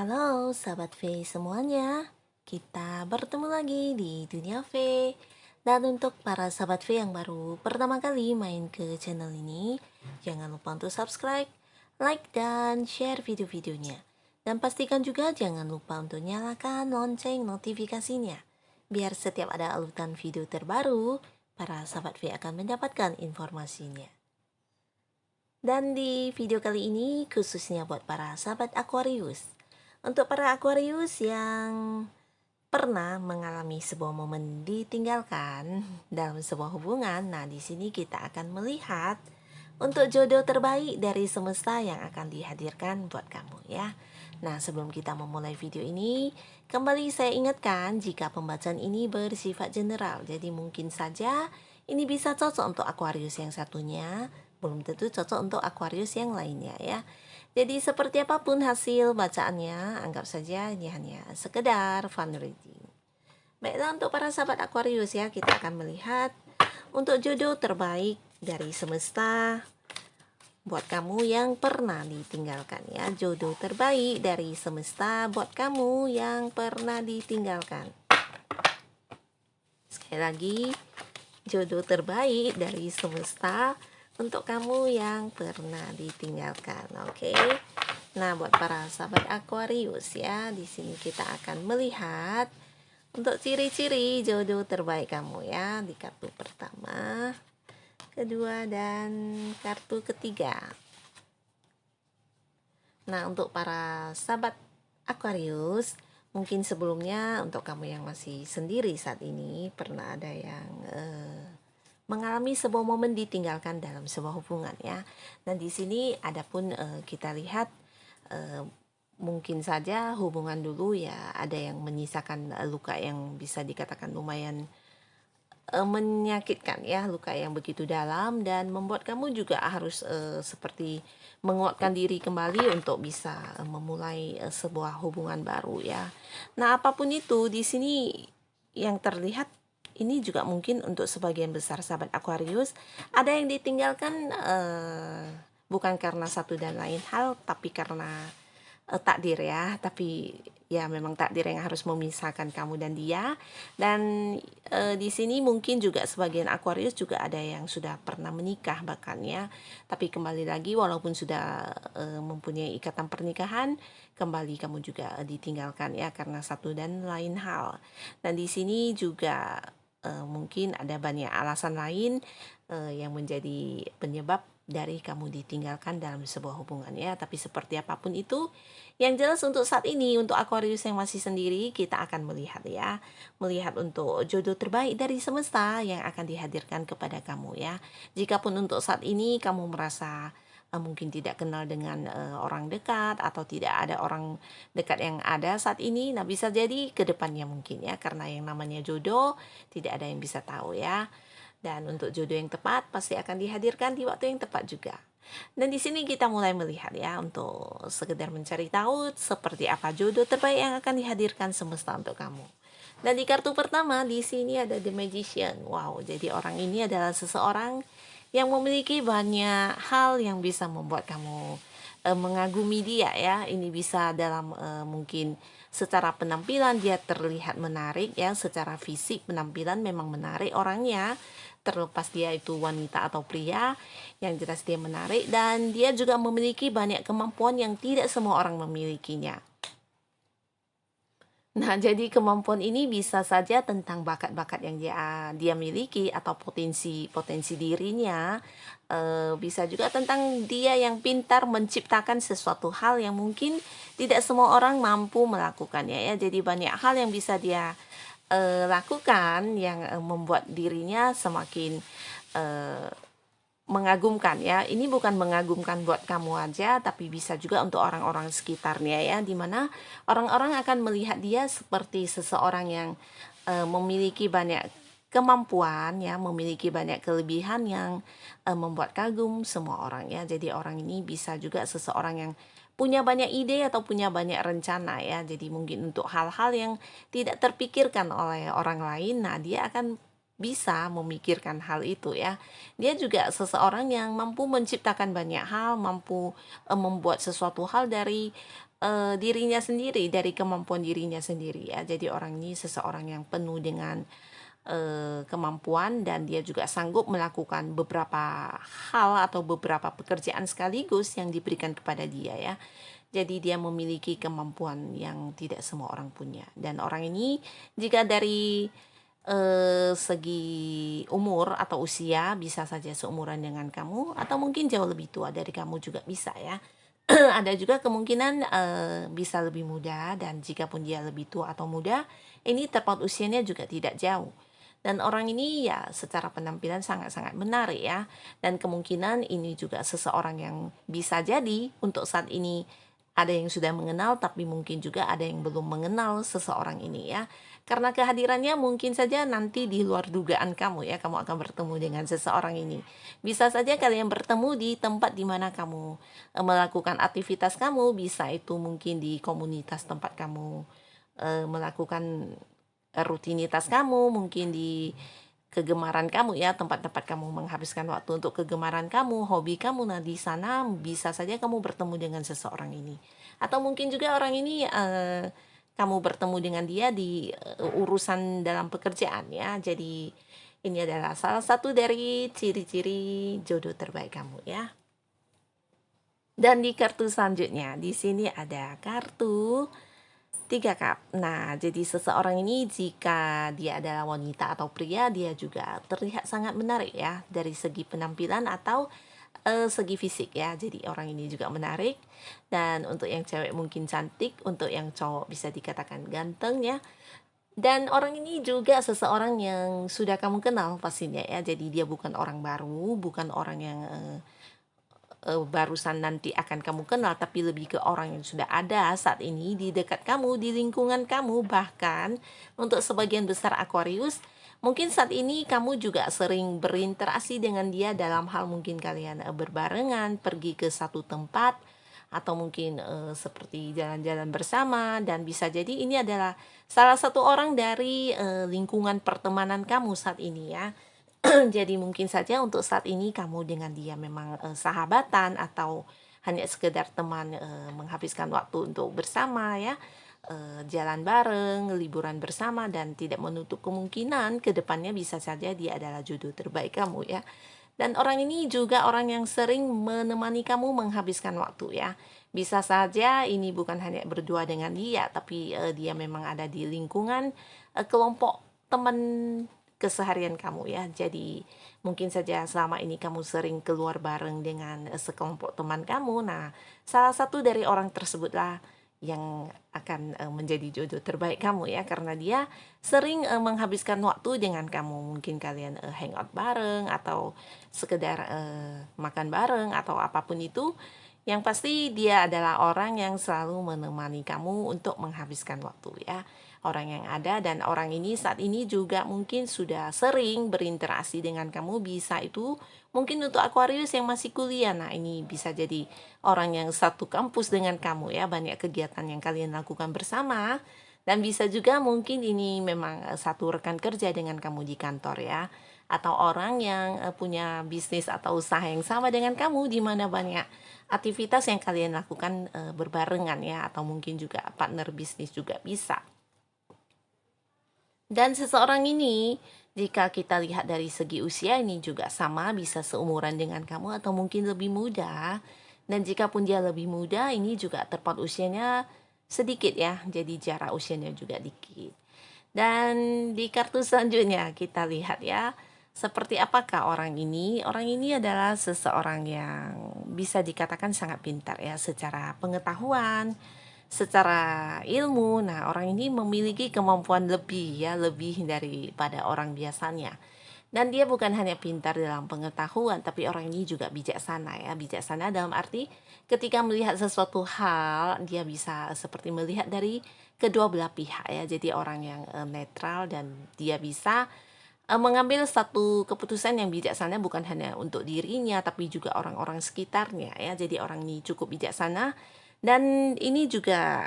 Halo sahabat V semuanya, kita bertemu lagi di Dunia V. Dan untuk para sahabat V yang baru pertama kali main ke channel ini, jangan lupa untuk subscribe, like, dan share video-videonya. Dan pastikan juga jangan lupa untuk nyalakan lonceng notifikasinya, biar setiap ada urutan video terbaru, para sahabat V akan mendapatkan informasinya. Dan di video kali ini khususnya buat para sahabat Aquarius. Untuk para Aquarius yang pernah mengalami sebuah momen ditinggalkan dalam sebuah hubungan, nah di sini kita akan melihat untuk jodoh terbaik dari semesta yang akan dihadirkan buat kamu ya. Nah, sebelum kita memulai video ini, kembali saya ingatkan jika pembacaan ini bersifat general. Jadi mungkin saja ini bisa cocok untuk Aquarius yang satunya, belum tentu cocok untuk Aquarius yang lainnya ya. Jadi seperti apapun hasil bacaannya, anggap saja ini hanya sekedar fun reading. Baiklah, untuk para sahabat Aquarius ya, kita akan melihat untuk jodoh terbaik dari semesta buat kamu yang pernah ditinggalkan ya. Jodoh terbaik dari semesta buat kamu yang pernah ditinggalkan. Sekali lagi, jodoh terbaik dari semesta untuk kamu yang pernah ditinggalkan. Oke. Nah, buat para sahabat Aquarius ya, di sini kita akan melihat untuk ciri-ciri jodoh terbaik kamu ya di kartu pertama, kedua, dan kartu ketiga. Nah, untuk para sahabat Aquarius, mungkin sebelumnya untuk kamu yang masih sendiri saat ini pernah ada yang mengalami sebuah momen ditinggalkan dalam sebuah hubungan ya. Dan di sini adapun kita lihat mungkin saja hubungan dulu ya ada yang menyisakan luka yang bisa dikatakan lumayan menyakitkan ya, luka yang begitu dalam dan membuat kamu juga harus seperti menguatkan diri kembali untuk bisa memulai sebuah hubungan baru ya. Nah, apapun itu di sini yang terlihat ini juga mungkin untuk sebagian besar sahabat Aquarius ada yang ditinggalkan bukan karena satu dan lain hal, tapi karena takdir ya. Tapi ya memang takdir yang harus memisahkan kamu dan dia. Dan di sini mungkin juga sebagian Aquarius juga ada yang sudah pernah menikah bahkan ya. Tapi kembali lagi walaupun sudah mempunyai ikatan pernikahan, kembali kamu juga ditinggalkan ya karena satu dan lain hal. Dan di sini juga mungkin ada banyak alasan lain yang menjadi penyebab dari kamu ditinggalkan dalam sebuah hubungan ya. Tapi seperti apapun itu, yang jelas untuk saat ini untuk Aquarius yang masih sendiri, kita akan melihat ya, melihat untuk jodoh terbaik dari semesta yang akan dihadirkan kepada kamu ya. Jikapun untuk saat ini kamu merasa mungkin tidak kenal dengan orang dekat atau tidak ada orang dekat yang ada saat ini, nah bisa jadi ke depannya mungkin ya, karena yang namanya jodoh tidak ada yang bisa tahu ya. Dan untuk jodoh yang tepat pasti akan dihadirkan di waktu yang tepat juga. Dan di sini kita mulai melihat ya, untuk sekedar mencari tahu seperti apa jodoh terbaik yang akan dihadirkan semesta untuk kamu. Dan di kartu pertama di sini ada The Magician. Wow, jadi orang ini adalah seseorang yang memiliki banyak hal yang bisa membuat kamu mengagumi dia ya. Ini bisa dalam mungkin secara penampilan dia terlihat menarik ya, secara fisik penampilan memang menarik orangnya, terlepas dia itu wanita atau pria, yang jelas dia menarik dan dia juga memiliki banyak kemampuan yang tidak semua orang memilikinya. Nah, jadi kemampuan ini bisa saja tentang bakat-bakat yang dia miliki atau potensi dirinya. Bisa juga tentang dia yang pintar menciptakan sesuatu hal yang mungkin tidak semua orang mampu melakukannya ya. Jadi banyak hal yang bisa dia lakukan yang membuat dirinya semakin mengagumkan ya. Ini bukan mengagumkan buat kamu aja, tapi bisa juga untuk orang-orang sekitarnya ya, dimana orang-orang akan melihat dia seperti seseorang yang memiliki banyak kemampuan ya, memiliki banyak kelebihan yang membuat kagum semua orang ya. Jadi orang ini bisa juga seseorang yang punya banyak ide atau punya banyak rencana ya. Jadi mungkin untuk hal-hal yang tidak terpikirkan oleh orang lain, nah dia akan bisa memikirkan hal itu ya. Dia juga seseorang yang mampu menciptakan banyak hal, mampu membuat sesuatu hal dari dirinya sendiri, dari kemampuan dirinya sendiri ya. Jadi orang ini seseorang yang penuh dengan kemampuan, dan dia juga sanggup melakukan beberapa hal atau beberapa pekerjaan sekaligus yang diberikan kepada dia ya. Jadi dia memiliki kemampuan yang tidak semua orang punya. Dan orang ini jika dari segi umur atau usia bisa saja seumuran dengan kamu, atau mungkin jauh lebih tua dari kamu juga bisa ya. Ada juga kemungkinan bisa lebih muda, dan jika pun dia lebih tua atau muda, ini tepat usianya juga tidak jauh. Dan orang ini ya secara penampilan sangat-sangat menarik ya. Dan kemungkinan ini juga seseorang yang bisa jadi untuk saat ini ada yang sudah mengenal, tapi mungkin juga ada yang belum mengenal seseorang ini ya. Karena kehadirannya mungkin saja nanti di luar dugaan kamu ya, kamu akan bertemu dengan seseorang ini. Bisa saja kalian bertemu di tempat di mana kamu melakukan aktivitas kamu, bisa itu mungkin di komunitas tempat kamu melakukan rutinitas kamu, mungkin di kegemaran kamu ya, tempat-tempat kamu menghabiskan waktu untuk kegemaran kamu, hobi kamu. Nah, di sana bisa saja kamu bertemu dengan seseorang ini. Atau mungkin juga orang ini kamu bertemu dengan dia di urusan dalam pekerjaan ya. Jadi ini adalah salah satu dari ciri-ciri jodoh terbaik kamu ya. Dan di kartu selanjutnya, di sini ada kartu 3 cup. Nah, jadi seseorang ini jika dia adalah wanita atau pria, dia juga terlihat sangat menarik ya dari segi penampilan atau segi fisik ya. Jadi orang ini juga menarik. Dan untuk yang cewek mungkin cantik, untuk yang cowok bisa dikatakan ganteng ya. Dan orang ini juga seseorang yang sudah kamu kenal pastinya ya. Jadi dia bukan orang baru, bukan orang yang barusan nanti akan kamu kenal, tapi lebih ke orang yang sudah ada saat ini di dekat kamu, di lingkungan kamu. Bahkan untuk sebagian besar Aquarius, mungkin saat ini kamu juga sering berinteraksi dengan dia dalam hal mungkin kalian berbarengan pergi ke satu tempat, atau mungkin seperti jalan-jalan bersama. Dan bisa jadi ini adalah salah satu orang dari lingkungan pertemanan kamu saat ini ya. Jadi mungkin saja untuk saat ini kamu dengan dia memang sahabatan, atau hanya sekedar teman menghabiskan waktu untuk bersama ya, jalan bareng, liburan bersama, dan tidak menutup kemungkinan ke depannya bisa saja dia adalah jodoh terbaik kamu ya. Dan orang ini juga orang yang sering menemani kamu menghabiskan waktu ya. Bisa saja ini bukan hanya berdua dengan dia, tapi dia memang ada di lingkungan kelompok teman keseharian kamu ya. Jadi mungkin saja selama ini kamu sering keluar bareng dengan sekelompok teman kamu. Nah, salah satu dari orang tersebutlah yang akan menjadi jodoh terbaik kamu ya, karena dia sering menghabiskan waktu dengan kamu. Mungkin kalian hangout bareng, atau sekedar makan bareng, atau apapun itu. Yang pasti dia adalah orang yang selalu menemani kamu untuk menghabiskan waktu ya. Orang yang ada, dan orang ini saat ini juga mungkin sudah sering berinteraksi dengan kamu. Bisa itu mungkin untuk Aquarius yang masih kuliah. Nah, ini bisa jadi orang yang satu kampus dengan kamu ya, banyak kegiatan yang kalian lakukan bersama. Dan bisa juga mungkin ini memang satu rekan kerja dengan kamu di kantor ya, atau orang yang punya bisnis atau usaha yang sama dengan kamu, di mana banyak aktivitas yang kalian lakukan berbarengan ya, atau mungkin juga partner bisnis juga bisa. Dan seseorang ini, jika kita lihat dari segi usia, ini juga sama, bisa seumuran dengan kamu atau mungkin lebih muda. Dan jika pun dia lebih muda, ini juga tepat usianya sedikit ya, jadi jarak usianya juga dikit. Dan di kartu selanjutnya kita lihat ya, seperti apakah orang ini. Orang ini adalah seseorang yang bisa dikatakan sangat pintar ya, secara pengetahuan, secara ilmu. Nah, orang ini memiliki kemampuan lebih ya, lebih daripada orang biasanya. Dan dia bukan hanya pintar dalam pengetahuan, tapi orang ini juga bijaksana ya. Bijaksana dalam arti ketika melihat sesuatu hal, dia bisa seperti melihat dari kedua belah pihak ya. Jadi orang yang netral, dan dia bisa mengambil satu keputusan yang bijaksana, bukan hanya untuk dirinya tapi juga orang-orang sekitarnya ya. Jadi orang ini cukup bijaksana. Dan ini juga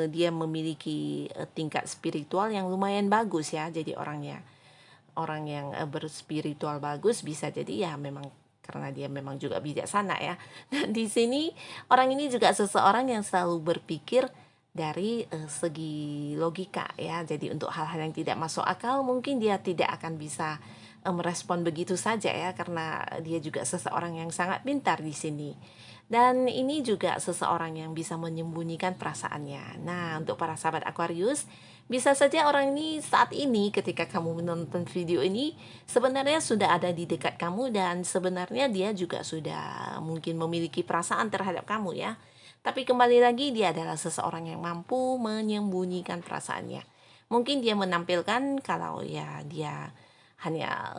dia memiliki tingkat spiritual yang lumayan bagus ya. Jadi orangnya orang yang berspiritual bagus, bisa jadi ya memang karena dia memang juga bijaksana ya. Dan di sini orang ini juga seseorang yang selalu berpikir dari segi logika ya. Jadi untuk hal-hal yang tidak masuk akal mungkin dia tidak akan bisa merespon begitu saja ya, karena dia juga seseorang yang sangat pintar di sini. Dan ini juga seseorang yang bisa menyembunyikan perasaannya. Nah, untuk para sahabat Aquarius, bisa saja orang ini saat ini ketika kamu menonton video ini sebenarnya sudah ada di dekat kamu, dan sebenarnya dia juga sudah mungkin memiliki perasaan terhadap kamu ya. Tapi kembali lagi, dia adalah seseorang yang mampu menyembunyikan perasaannya. Mungkin dia menampilkan kalau ya dia hanya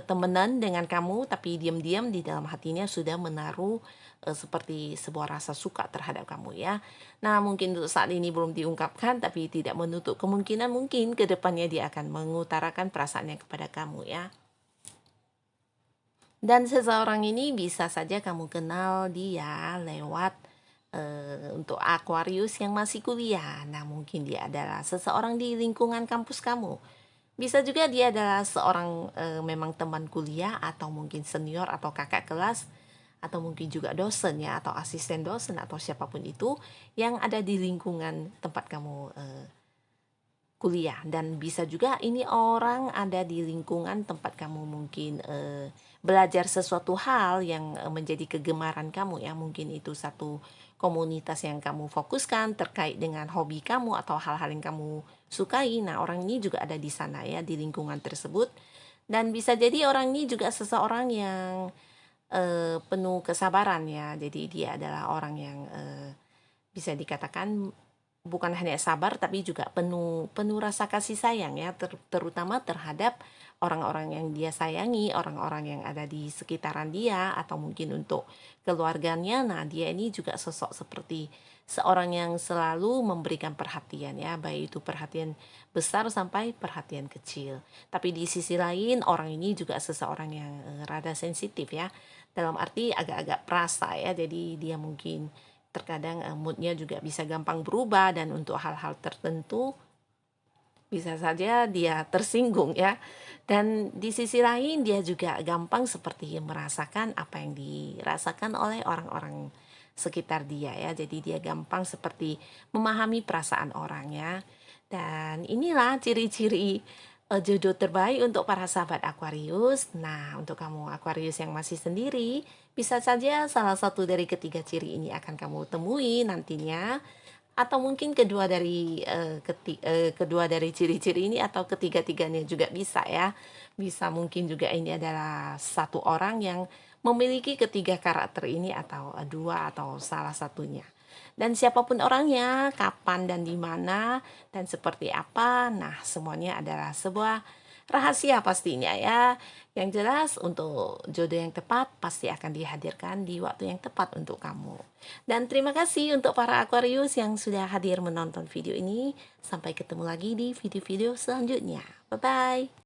temenan dengan kamu, tapi diam-diam di dalam hatinya sudah menaruh seperti sebuah rasa suka terhadap kamu ya. Nah, mungkin untuk saat ini belum diungkapkan, tapi tidak menutup kemungkinan mungkin ke depannya dia akan mengutarakan perasaannya kepada kamu ya. Dan seseorang ini bisa saja kamu kenal dia lewat untuk Aquarius yang masih kuliah. Nah, mungkin dia adalah seseorang di lingkungan kampus kamu. Bisa juga dia adalah seorang memang teman kuliah, atau mungkin senior atau kakak kelas, atau mungkin juga dosen ya, atau asisten dosen, atau siapapun itu yang ada di lingkungan tempat kamu kuliah. Dan bisa juga ini orang ada di lingkungan tempat kamu mungkin belajar sesuatu hal yang menjadi kegemaran kamu ya. Mungkin itu satu komunitas yang kamu fokuskan terkait dengan hobi kamu atau hal-hal yang kamu sukai. Nah, orang ini juga ada di sana ya, di lingkungan tersebut. Dan bisa jadi orang ini juga seseorang yang penuh kesabaran ya. Jadi dia adalah orang yang bisa dikatakan bukan hanya sabar, tapi juga penuh penuh rasa kasih sayang ya, terutama terhadap orang-orang yang dia sayangi, orang-orang yang ada di sekitaran dia, atau mungkin untuk keluarganya. Nah, dia ini juga sosok seperti seorang yang selalu memberikan perhatian ya, baik itu perhatian besar sampai perhatian kecil. Tapi di sisi lain, orang ini juga seseorang yang rada sensitif ya, dalam arti agak-agak perasa ya. Jadi dia mungkin terkadang moodnya juga bisa gampang berubah, dan untuk hal-hal tertentu bisa saja dia tersinggung ya. Dan di sisi lain dia juga gampang seperti merasakan apa yang dirasakan oleh orang-orang sekitar dia ya. Jadi dia gampang seperti memahami perasaan orang ya. Dan inilah ciri-ciri jodoh terbaik untuk para sahabat Aquarius. Nah, untuk kamu Aquarius yang masih sendiri, bisa saja salah satu dari ketiga ciri ini akan kamu temui nantinya, atau mungkin kedua dari ciri-ciri ini, atau ketiga-tiganya juga bisa ya. Bisa mungkin juga ini adalah satu orang yang memiliki ketiga karakter ini, atau dua, atau salah satunya. Dan siapapun orangnya, kapan dan di mana dan seperti apa, nah semuanya adalah sebuah rahasia pastinya ya. Yang jelas untuk jodoh yang tepat pasti akan dihadirkan di waktu yang tepat untuk kamu. Dan terima kasih untuk para Aquarius yang sudah hadir menonton video ini. Sampai ketemu lagi di video-video selanjutnya. Bye-bye.